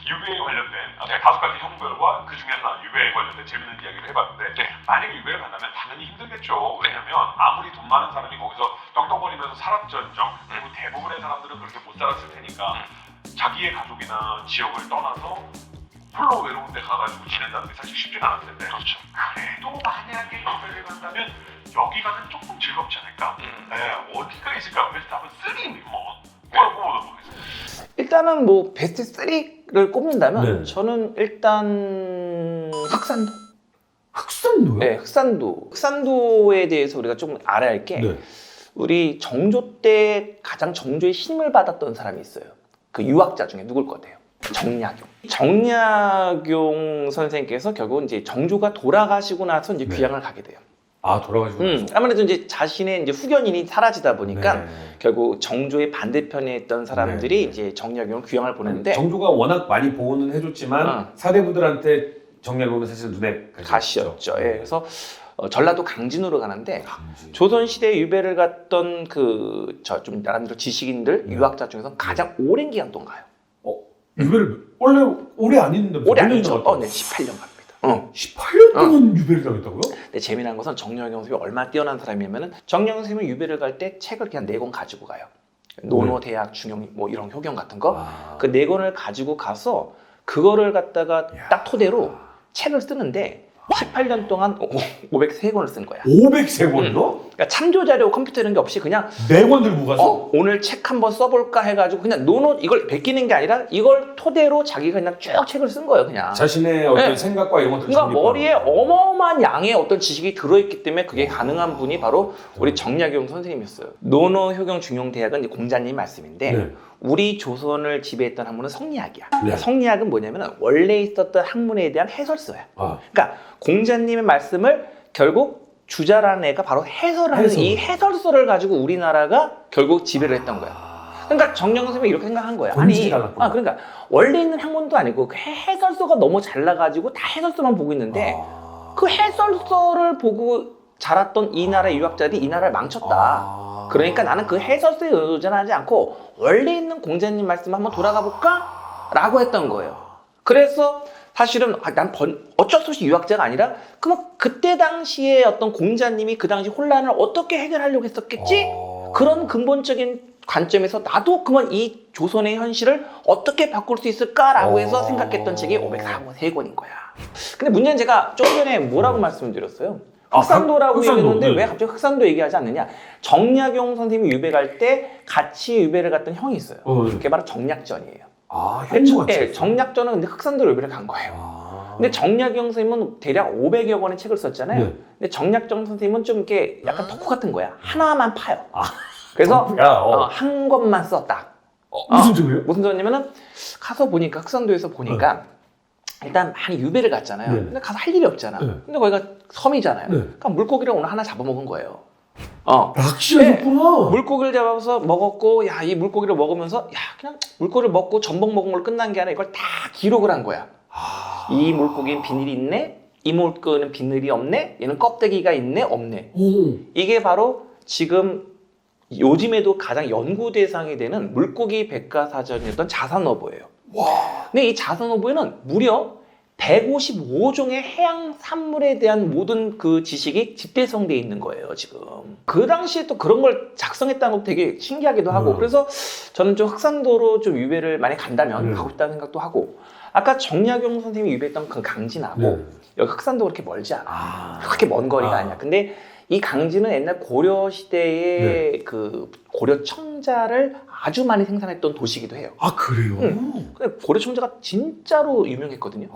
유배에 관련된 제가 5가지 형벌과 그 중에 하나 유배에 관련된 재밌는 이야기를 해봤는데 만약에 유배를 간다면 당연히 힘들겠죠. 왜냐면 아무리 돈 많은 사람이 거기서 떵떵거리면서 살았전정 그리고 대부분의 사람들은 그렇게 못 살았을 테니까 자기의 가족이나 지역을 떠나서 홀로 외로운 데 가가지고 지낸다는 게 사실 쉽지가 않을 텐데 그렇죠. 그래도 만약에 유배를 간다면 여기가는 조금 즐겁지 않을까? 어디가 있을까? 그래서 답은 3 뭐라고 보도록 하겠습니다. 일단은 뭐 베스트 3를 꼽는다면 네. 저는 일단 흑산도. 흑산도요? 네, 흑산도에 대해서 우리가 조금 알아야 할 게 네. 우리 정조 때 가장 정조의 힘을 받았던 사람이 있어요. 그 유학자 중에 누굴 것 같아요? 정약용. 정약용 선생님께서 결국 이제 정조가 돌아가시고 나서 이제 네. 귀향을 가게 돼요. 아, 돌아가시고 나서. 아무래도 이제 자신의 이제 후견인이 사라지다 보니까 네. 결국 정조의 반대편에 있던 사람들이 네. 이제 정약용을 귀향을 보냈는데 정조가 워낙 많이 보호는 해줬지만 사대부들한테 정약용은 사실 눈에 가시였죠. 예, 그래서 전라도 강진으로 가는데 강진. 조선시대에 유배를 갔던 그 좀 나름대로 지식인들, 네. 유학자 중에서 가장 오랜 기간 동안 가요. 유배를 원래 오래 안 있는데 오래 아니죠. 네, 18년 갑니다. 18년 동안 유배를 당했다고요? 근데 재미난 것은 정약용 선생님이 얼마나 뛰어난 사람이냐면은 정약용 선생님이 유배를 갈 때 책을 그냥 4권 가지고 가요. 논어, 대학, 중용 뭐 이런 효경 같은 거. 그 4권을 가지고 가서 그거를 갖다가 딱 토대로 책을 쓰는데 18년 동안 503권을 쓴 거야. 503권이요? 그러니까 참조 자료 컴퓨터 이런 게 없이 그냥 4권 들고 가서? 오늘 책 한번 써볼까 해가지고 그냥 논어 이걸 베끼는 게 아니라 이걸 토대로 자기가 그냥 쭉 책을 쓴 거예요, 그냥. 자신의 어떤 네. 생각과 이런 것들을 그러니까 정립하는 머리에 거예요. 어마어마한 양의 어떤 지식이 들어있기 때문에 그게 가능한 분이 바로 우리 정약용 선생님이었어요. 논어, 효경, 중용, 대학은 이제 공자님 말씀인데 네. 우리 조선을 지배했던 학문은 성리학이야. 네. 그러니까 성리학은 뭐냐면 원래 있었던 학문에 대한 해설서야. 그러니까 공자님의 말씀을 결국 주자라는 애가 바로 해설을 하는 이 해설서를 가지고 우리나라가 결국 지배를 했던 거야. 그러니까 정약용 선생님이 이렇게 생각한 거야. 그러니까 원래 있는 학문도 아니고 그 해설서가 너무 잘나가지고 다 해설서만 보고 있는데 그 해설서를 보고 자랐던 이 나라의 유학자들이 이 나라를 망쳤다. 그러니까 나는 그 해설서에 의존하지 않고 원래 있는 공자님 말씀 한번 돌아가 볼까? 라고 했던 거예요. 그래서 사실은 난 어쩔 수 없이 유학자가 아니라 그럼 그때 당시에 어떤 공자님이 그 당시 혼란을 어떻게 해결하려고 했었겠지? 그런 근본적인 관점에서 나도 그러면 이 조선의 현실을 어떻게 바꿀 수 있을까라고 해서 생각했던 책이 503권인 거야. 근데 문제는 제가 조금 전에 뭐라고 말씀을 드렸어요? 흑산도라고 얘기했는데 왜 갑자기 흑산도 얘기하지 않느냐? 정약용 선생님이 유배 갈 때 같이 유배를 갔던 형이 있어요. 그게 바로 정약전이에요. 형같이. 정약전은 근데 흑산도로 유배를 간 거예요. 근데 정약용 선생님은 대략 500여 권의 책을 썼잖아요. 네. 근데 정약전 선생님은 좀 이렇게 약간 덕후 같은 거야. 하나만 파요. 그래서 한 권만 썼다. 무슨 점이에요? 무슨 점이냐면은 가서 보니까 흑산도에서 보니까 일단 많이 유배를 갔잖아요. 네. 근데 가서 할 일이 없잖아. 네. 근데 거기가 섬이잖아요. 네. 그러니까 물고기를 오늘 하나 잡아먹은 거예요. 낚시하셨구나. 물고기를 잡아서 먹었고, 야, 이 물고기를 먹으면서, 야, 그냥 물고기를 먹고 전복 먹은 걸 끝난 게 아니라 이걸 다 기록을 한 거야. 이 물고기는 비늘이 있네? 이 물고기는 비늘이 없네? 얘는 껍데기가 있네? 없네? 이게 바로 지금 요즘에도 가장 연구 대상이 되는 물고기 백과사전이었던 자산어보예요. 근데 이 자산어보에는 무려 155종의 해양 산물에 대한 모든 그 지식이 집대성되어 있는 거예요, 지금. 그 당시에 또 그런 걸 작성했다는 것도 되게 신기하기도 하고, 그래서 저는 좀 흑산도로 좀 유배를 많이 간다면 가고 싶다는 생각도 하고, 아까 정약용 선생님이 유배했던 그 강진하고, 여기 흑산도가 그렇게 멀지 않아. 그렇게 먼 거리가 아니야. 근데 이 강진은 옛날 고려 시대의 그 고려 청자를 아주 많이 생산했던 도시이기도 해요. 그래요? 근데 고려 청자가 진짜로 유명했거든요.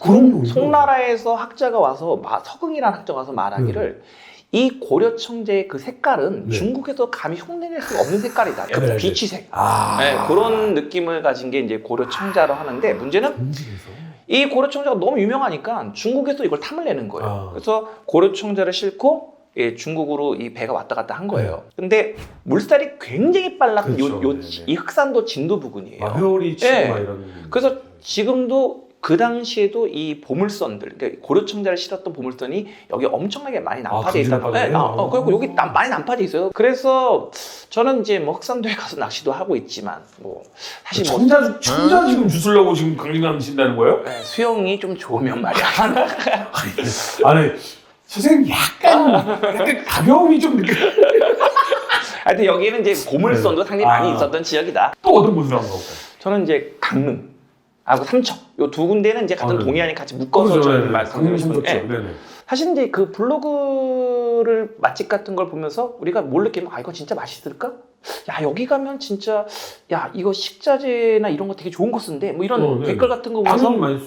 그럼요. 송나라에서 학자가 와서 서긍이라는 학자가 와서 말하기를 이 고려 청자의 그 색깔은 중국에서 감히 흉내낼 수가 없는 색깔이다. 비치색. 그런 느낌을 가진 게 이제 고려 청자로 하는데 문제는 이 고려 청자가 너무 유명하니까 중국에서 이걸 탐을 내는 거예요. 그래서 고려 청자를 싣고 중국으로 이 배가 왔다 갔다 한 거예요. 근데 물살이 굉장히 빨랐던 이 흑산도 진도 부근이에요. 회오리 치고 막 이런. 그래서 지금도 그 당시에도 이 보물선들, 그러니까 고려청자를 실었던 보물선이 여기 엄청나게 많이 난파돼 있다고. 네, 그리고 여기 많이 난파돼 있어요. 그래서 저는 이제 뭐 흑산도에 가서 낚시도 하고 있지만, 뭐 사실 뭐 청자 지금 주술려고 지금 강림하신다는 거예요? 네, 수영이 좀 좋으면 말이야. 아니 선생님 약간 가벼움이 좀 느껴. 하여튼 여기는 이제 보물선도 상당히 많이 있었던 지역이다. 또 어떤 곳으로 한번 가볼까요? 저는 이제 강릉, 삼척, 요 두 군데는 이제 같은 네. 동해안이 같이 묶어서 저는 말씀드리고 싶은데, 네네. 사실 이제 그 블로그를 맛집 같은 걸 보면서 우리가 뭘 느끼면 이거 진짜 맛있을까? 야 여기 가면 진짜 야 이거 식자재나 이런 거 되게 좋은 거 쓴데 뭐 이런 네. 댓글 같은 거 보면서 많이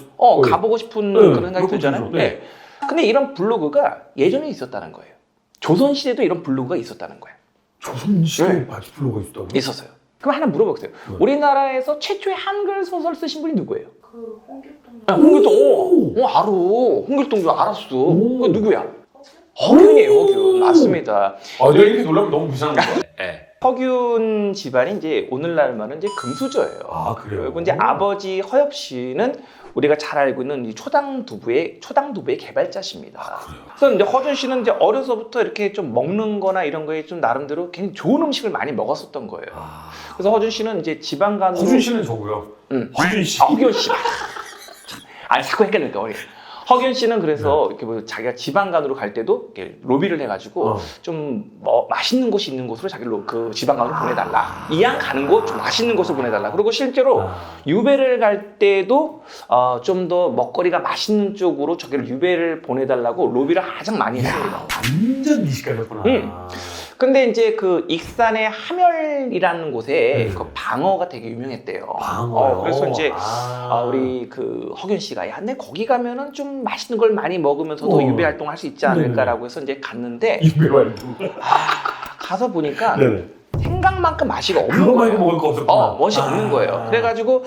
가보고 싶은 네, 그런 생각이 그렇군요. 들잖아요. 네. 네. 근데 이런 블로그가 예전에 있었다는 거예요. 조선시대도 이런 블로그가 있었다는 거예요. 조선시대에 맛집 블로그가 있었다고요? 있었어요. 그럼 하나 물어보세요. 우리나라에서 최초의 한글 소설 쓰신 분이 누구예요? 그 홍길동. 홍길동. 알아. 홍길동 알았어. 오. 그거 누구야? 허균이에요. 허균. 맞습니다. 내가 이렇게 놀라면 너무 무상한 거야. 네. 허균 집안이 이제 오늘날 말은 이제 금수저예요. 아 그래요? 그리고 이제 아버지 허엽 씨는 우리가 잘 알고 있는 이 초당두부의 개발자십니다. 그래서 이제 허준 씨는 이제 어려서부터 이렇게 좀 먹는 거나 이런 거에 좀 나름대로 굉장히 좋은 음식을 많이 먹었었던 거예요. 그래서 허준 씨는 이제 지방간으로 허준 씨는 저고요. 허준 씨. 허균 씨. 아니 자꾸 헷갈리니까 우리. 허균 씨는 그래서 이렇게 뭐 자기가 지방간으로 갈 때도 이렇게 로비를 해가지고 좀 뭐 맛있는 곳이 있는 곳으로 자기를 그 지방간으로 보내달라. 이왕 가는 곳 좀 맛있는 곳을 보내달라. 그리고 실제로 유배를 갈 때도 좀 더 먹거리가 맛있는 쪽으로 저기를 유배를 보내달라고 로비를 가장 많이 했습니다. 완전 미식가였구나. 근데 이제 그 익산의 함열이라는 곳에 그 방어가 되게 유명했대요. 방어요? 그래서 이제 우리 그 허균 씨가 야, 근데 거기 가면은 좀 맛있는 걸 많이 먹으면서도 유배 활동할 수 있지 않을까라고 해서 이제 갔는데 유배 활동. 가서 보니까 네네. 생각만큼 맛이 없는 그거 말고 거예요. 먹을 거 없었구나. 멋이 없는 거예요. 그래가지고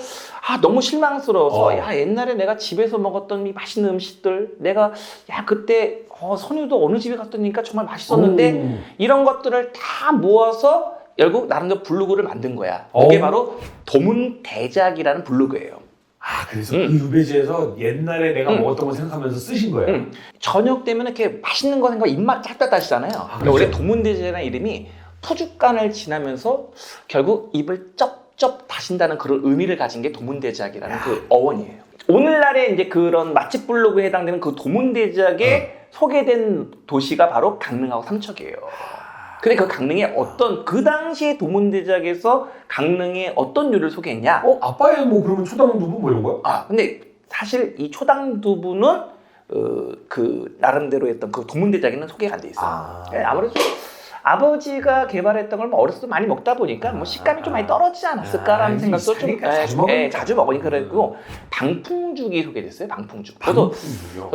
너무 실망스러워서 어. 야 옛날에 내가 집에서 먹었던 이 맛있는 음식들 내가 야 그때 선우도 어느 집에 갔더니까 정말 맛있었는데 이런 것들을 다 모아서 결국 나름대로 블로그를 만든 거야. 그게 바로 도문대작이라는 블로그예요. 그래서 그 유배지에서 옛날에 내가 먹었던 거 생각하면서 쓰신 거예요? 저녁 되면 이렇게 맛있는 거 생각 입맛 짝다 다시잖아요. 그렇죠. 원래 도문대작이라는 이름이 푸주간을 지나면서 결국 입을 쩝쩝 다신다는 그런 의미를 가진 게 도문대작이라는 그 어원이에요. 오늘날의 이제 그런 맛집 블로그에 해당되는 그 도문대작에 소개된 도시가 바로 강릉하고 삼척이에요. 근데 그 강릉에 그 당시에 도문대작에서 강릉에 어떤 요리를 소개했냐? 아빠의 뭐 그러면 초당두부 뭐 이런 거요? 근데 사실 이 초당두부는 그 나름대로 했던 그 도문대작에는 소개가 안 돼 있어요. 아무래도 아버지가 개발했던 걸 어렸을 때 많이 먹다 보니까 뭐 식감이 좀 많이 떨어지지 않았을까라는 생각도 좀 자주 먹으니까 그랬고 방풍죽이 소개됐어요. 방풍죽. 저도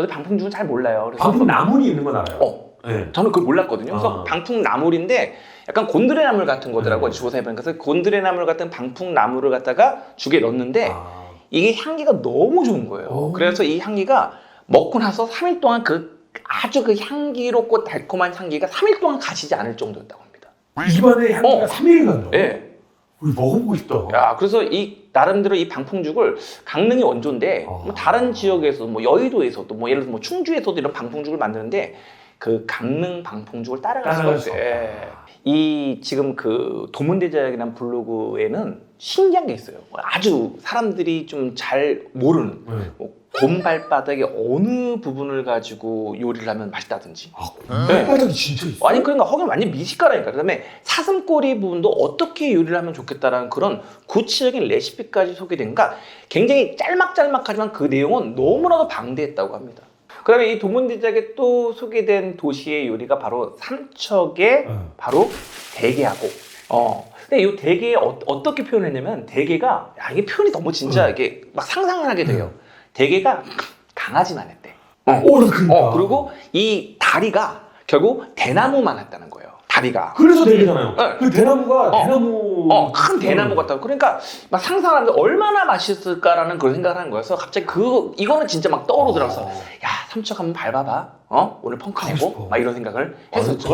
방풍죽은 잘 몰라요. 그래서 방풍나물이 있는 건 알아요. 네. 저는 그걸 몰랐거든요. 그래서 방풍나물인데 약간 곤드레나물 같은 거더라고요. 주워서 해보니까. 그래서 곤드레나물 같은 방풍나물을 갖다가 죽에 넣었는데 이게 향기가 너무 좋은 거예요. 그래서 이 향기가 먹고 나서 3일 동안 아주 그 향기롭고 달콤한 향기가 3일 동안 가시지 않을 정도였다고 합니다. 입안에 향기가 3일 간다고? 네. 우리 먹어보고 싶다. 야, 그래서 이 나름대로 이 방풍죽을 강릉이 원조인데 뭐 다른 지역에서 뭐 여의도에서도 뭐 예를 들어 뭐 충주에서도 이런 방풍죽을 만드는데 그 강릉 방풍죽을 따라갈 수가 없어요. 이 지금 그 도문대작이라는 블로그에는 신기한 게 있어요. 아주 사람들이 좀 잘 모르는 곰발바닥의 어느 부분을 가지고 요리를 하면 맛있다든지. 곰발바닥이 진짜 있어? 아니 그러니까 허균 완전 미식가라니까. 그다음에 사슴꼬리 부분도 어떻게 요리를 하면 좋겠다라는 그런 구체적인 레시피까지 소개된. 그러니까 굉장히 짤막짤막하지만 그 내용은 너무나도 방대했다고 합니다. 그다음에 이 도문대작에 또 소개된 도시의 요리가 바로 삼척의 바로 대게하고. 근데 이 대게 어떻게 표현했냐면 대게가 이게 표현이 너무 진짜 이게 막 상상을 하게 돼요. 대게가 강아지만 했대. 그러니까. 그리고 이 다리가 결국 대나무만 했다는 거예요. 다리가. 그래서 대게잖아요. 네. 그 대나무가 대나무. 큰 대나무 같다고. 그러니까 막 상상하는데 얼마나 맛있을까라는 그런 생각을 하는 거여서 갑자기 이거는 진짜 막 떠오르더라고요. 야, 삼척 한번 밟아봐. 오늘 펑크 내고 막 이런 생각을 했었죠.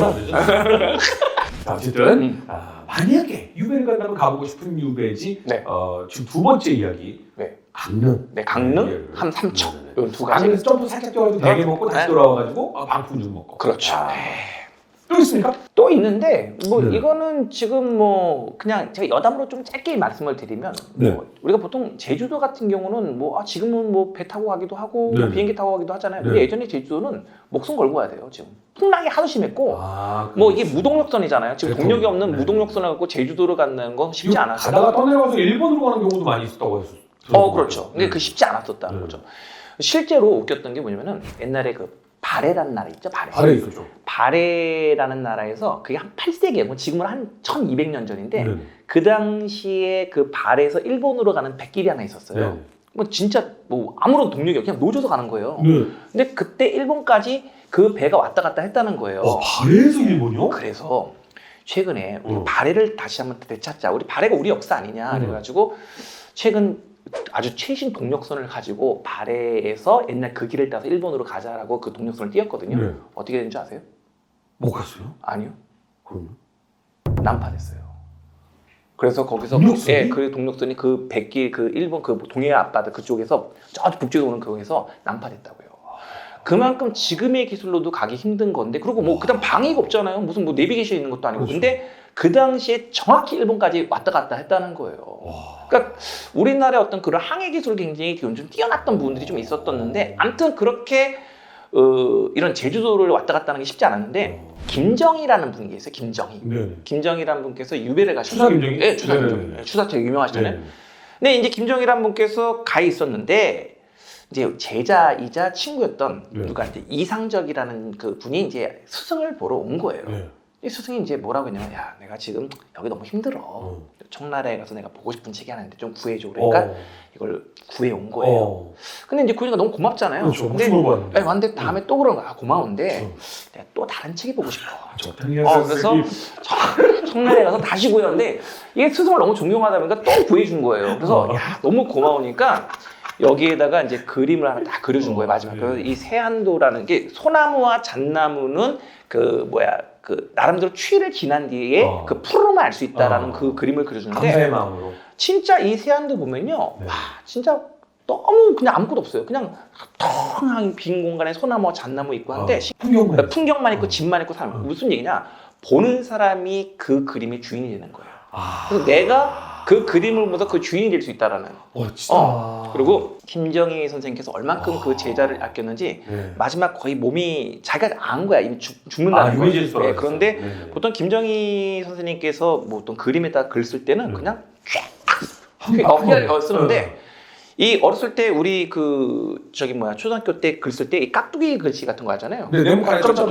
어쨌든 만약에 유배를 간다면 가보고 싶은 유배지. 네. 지금 두 번째 이야기. 네. 강릉. 네, 강릉, 예, 예. 함삼척 네, 네. 이런 두 가지. 강릉에서 점프 살짝 뛰어가지고 대게 먹고 다시 네. 돌아와가지고 방풍죽 먹고. 그렇죠. 아. 또 있습니까? 또 있는데 뭐 네. 이거는 지금 뭐 그냥 제가 여담으로 좀 짧게 말씀을 드리면 네. 뭐 우리가 보통 제주도 같은 경우는 뭐 지금은 뭐 배 타고 가기도 하고 네. 뭐 비행기 타고 가기도 하잖아요. 근데 네. 예전에 제주도는 목숨 걸고 가야 돼요. 지금 풍랑이 하도 심했고 아, 뭐 이게 무동력선이잖아요. 지금 대통령. 동력이 없는 네. 무동력선을 갖고 제주도를 가는 건 쉽지 않았어요. 가다가 떠내려가서 일본으로 가는 경우도 많이 있었다고 했어요. 그렇죠. 근데 그 쉽지 않았었다는 네. 거죠. 실제로 웃겼던 게 뭐냐면은 옛날에 그 바레라는 나라 있죠. 바레. 발에 있었죠. 바레라는 나라에서 그게 한 8세기에 뭐 지금은 한 1200년 전인데 네. 그 당시에 그 바레에서 일본으로 가는 백길이 하나 있었어요. 네. 뭐 진짜 뭐 아무런 동력이 없이 그냥 노져서 가는 거예요. 네. 근데 그때 일본까지 그 배가 왔다 갔다 했다는 거예요. 와, 발에서 일본이요? 그래서 최근에 우리 어. 바레를 다시 한번 되찾자. 우리 바레가 우리 역사 아니냐 그래가지고 최근 아주 최신 동력선을 가지고 바레에서 옛날 그 길을 따서 일본으로 가자라고 그 동력선을 띄웠거든요. 네. 어떻게 된줄 아세요? 못 갔어요? 아니요. 그럼 난파됐어요. 그래서 거기서 동력선이? 예, 그 동력선이 그 백길 그 일본 그 동해 앞바다 그쪽에서 저 북쪽에 오는 거기서 난파됐다고요. 그만큼 지금의 기술로도 가기 힘든 건데 그리고 뭐 그다음 방해가 없잖아요. 무슨 뭐 내비게이션 있는 것도 아니고. 그렇죠. 근데 그 당시에 정확히 일본까지 왔다 갔다 했다는 거예요. 와. 그러니까 우리나라의 어떤 그런 항해 기술 굉장히 좀 뛰어났던 부분들이 좀 있었었는데 아무튼 그렇게 이런 제주도를 왔다 갔다 하는 게 쉽지 않았는데 김정희라는 분이 계세요. 김정희. 네. 김정희라는 분께서 유배를 추사 가셨어요. 김정희? 네, 추사 네. 김정희. 네, 추사 되게 유명하시잖아요. 네. 근데 이제 김정희라는 분께서 가 있었는데 이제 제자이자 친구였던 네. 누가 이제 이상적이라는 그 분이 이제 스승을 보러 온 거예요. 네. 이 스승이 이제 뭐라고 했냐면 야 내가 지금 여기 너무 힘들어. 청나라에 가서 내가 보고 싶은 책이 하나 있는데 좀 구해줘. 그러니까 이걸 구해 온 거예요. 근데 이제 구해가 너무 고맙잖아요. 그렇죠. 근데 무슨 걸 봤는데? 왔는데 다음에 또 그런 거야. 고마운데 그렇죠. 내가 또 다른 책이 보고 싶어. 그래서 그래서 청나라에 가서 다시 구했는데 이게 스승을 너무 존경하다 보니까 또 구해준 거예요. 그래서 야 너무 고마우니까 여기에다가 이제 그림을 하나 딱 그려준 거예요. 마지막에. 그래서 이 세안도라는 게 소나무와 잣나무는 그 나름대로 추위를 지난 뒤에 그 푸름을 알 수 있다라는 그 그림을 그려주는데 감사의 마음으로. 진짜 이 세안도 보면요. 네. 와 진짜 너무 그냥 아무것도 없어요. 그냥 텅한 빈 공간에 소나무와 잣나무 있고 한데 풍경만 있고 집만 있고 사람. 무슨 얘기냐? 보는 사람이 그 그림의 주인이 되는 거예요. 그래서 내가 그 그림을 보면서 그 주인이 될 수 있다라는. 진짜. 그리고 김정희 선생님께서 얼만큼 그 제자를 아꼈는지 네. 마지막 거의 몸이 자기가 안 거야. 이미 죽는다는 거예요. 유해질 네, 그런데 네. 보통 김정희 선생님께서 뭐 어떤 그림에다 글 쓸 때는 그냥 쓰는데 이 어렸을 때 우리 그 초등학교 때 글 쓸 때 이 깍두기 글씨 같은 거 하잖아요. 네, 네모칸에 그렇죠.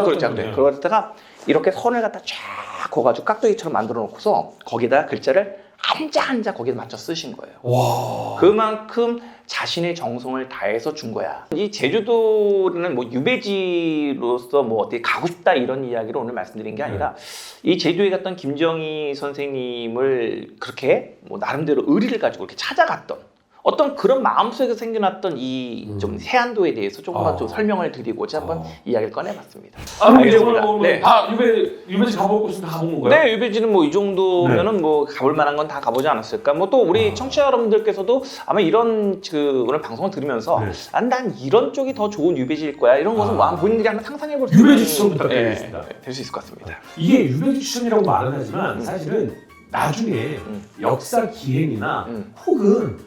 그러다가 이렇게 선을 갖다 쫙 그어가지고 깍두기처럼 만들어 놓고서 거기다 글자를 한자 거기에 맞춰 쓰신 거예요. 와. 그만큼 자신의 정성을 다해서 준 거야. 이 제주도는 뭐 유배지로서 뭐 어디 가고 싶다 이런 이야기를 오늘 말씀드린 게 아니라 이 제주에 갔던 김정희 선생님을 그렇게 뭐 나름대로 의리를 가지고 이렇게 찾아갔던 어떤 그런 마음속에서 생겨났던 이 좀 세안도에 대해서 조금만 좀 설명을 드리고자 한번 이야기를 꺼내봤습니다. 이제 오늘 뭐 네. 다 유배지 가보고 있으면 다 가본 건가요? 네, 유배지는 뭐 이 정도면은 뭐 가볼 만한 건 다 가보지 않았을까. 뭐 또 우리 청취자 여러분들께서도 아마 이런 오늘 방송을 들으면서 난 이런 쪽이 더 좋은 유배지일 거야. 이런 것은 뭐 본인들이 한번 상상해 볼 수 있는 유배지 추천 부탁드리겠습니다. 될 수 있을 것 같습니다. 이게 유배지 추천이라고 말은 하지만 사실은 나중에 역사 기행이나 혹은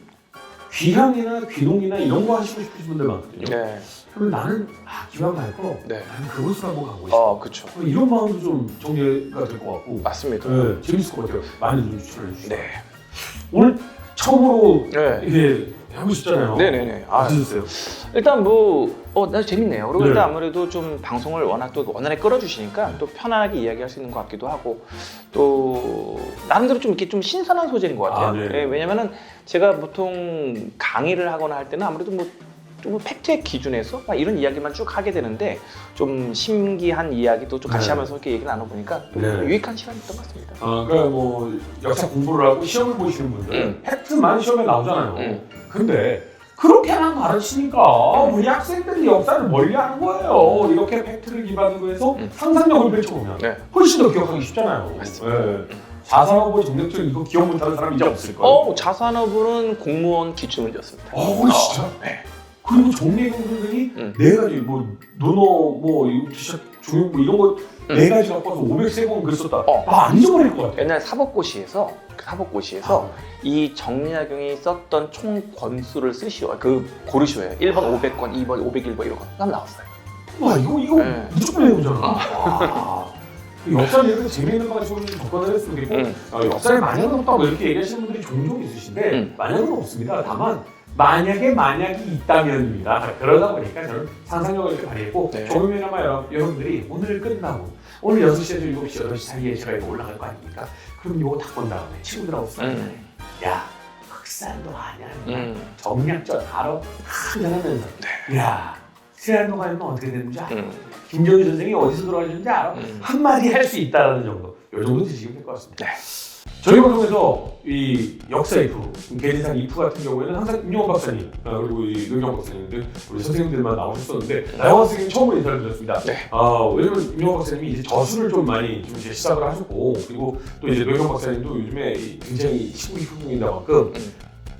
귀향이나 귀농이나 이런 거 하시고 싶으신 분들 많거든요. 네. 그럼 나는 기왕 갈 거 네. 나는 그곳을 한번 가고 싶어. 그렇죠. 이런 마음도 좀 정리가 될 것 같고 맞습니다. 네, 재밌을 것 같아요. 많이 좀 추천해 주시죠. 네. 오늘 처음으로 네. 이게 해보셨잖아요. 네네네. 어떠셨어요? 일단 나 재밌네요. 그리고 네. 일단 아무래도 좀 방송을 워낙 또 원활하게 끌어주시니까 또 편안하게 이야기할 수 있는 것 같기도 하고 또 나름대로 좀 이렇게 좀 신선한 소재인 것 같아요. 네. 예, 왜냐면은 제가 보통 강의를 하거나 할 때는 아무래도 좀 팩트의 기준에서 막 이런 이야기만 쭉 하게 되는데 좀 신기한 이야기도 좀 같이 하면서 이렇게 얘기 나눠보니까 또 유익한 시간이었던 것 같습니다. 그러니까 뭐 역사 공부를 하고 시험을 보시는 분들 팩트만 시험에 나오잖아요. 근데 그렇게만 가르치니까 우리 학생들이 역사를 멀리하는 거예요. 이렇게 팩트를 기반으로 해서 상상력을 펼쳐보면 훨씬 더 기억하기 쉽잖아요. 맞습니다. 자산하고 정책적 이거 기억 못하는 사람 이제 없을 거예요. 자산어부는 공무원 기출문제였습니다. 진짜? 네. 그리고 정리해본 선생이 네 가지 뭐 논어 뭐 기샷 중요 뭐 이런 거 네 가지 갖고 와서 500세 그랬었다. 안 잊어버릴 것 같아. 옛날 사법고시에서 이 정리나경이 썼던 총 권수를 쓰시오. 그 고르시오예요. 1번 500권, 2번 501번 이런 거 딱 나왔어요. 와 이거 네. 무조건 해보잖아. 역사를 이렇게 재미있는 방식으로 좀 접근을 했으면 좋겠고 역사에 만약은 없다고 이렇게 얘기하시는 분들이 종종 있으신데 만약은 없습니다. 다만 만약이 있다면입니다. 그러다 보니까 저는 상상력을 이렇게 발휘했고 조금이나마 여러분들이 오늘 끝나고 오늘 6시에서 7시, 8시 사이에 제가 이거 올라갈 거 아닙니까? 그럼 이거 딱 본 다음에 친구들하고 야 흑산도 아냐? 정략전 알아? 하면서 야 세안도가 아니면 어떻게 되는지 알아? 김정일 선생이 어디서 돌아가셨는지 알아? 한마디 할 수 있다는 정도. 이 정도 드시면 될 것 같습니다. 저희 방송에서 이 역사 이프, 계진상 이프 같은 경우에는 항상 임용원 박사님 그리고 이 노경 박사님 등 우리 선생님들만 나오셨었는데 나영원 선생님 처음으로 인사를 드렸습니다. 왜냐면 임용원 박사님이 이제 저술을 좀 많이 좀 이제 시작을 하셨고 그리고 또 이제 노경 박사님도 요즘에 굉장히 시국이 후궁인 만큼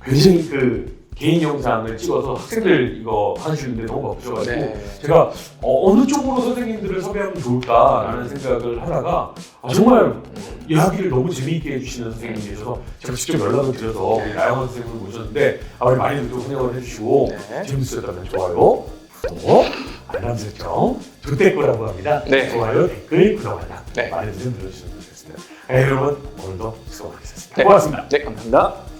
굉장히 그 개인 영상을 찍어서 학생들 이거 하시는데 너무 바쁘셔가지고 제가 어느 쪽으로 선생님들을 섭외하면 좋을까라는 생각을 하다가 정말 이야기를 너무 재미있게 해주시는 선생님이 계셔서 제가 직접 연락을 드려서 우리 나영원 선생님을 모셨는데 많이들 또 환영을 해주시고 재밌었다면 좋아요, 구독, 알람 설정, 조댓글이라고 합니다. 좋아요, 댓글, 구독, 알람 많이들 좀 눌러주시면 좋겠습니다. 여러분 오늘도 수고하셨습니다. 고맙습니다. 감사합니다.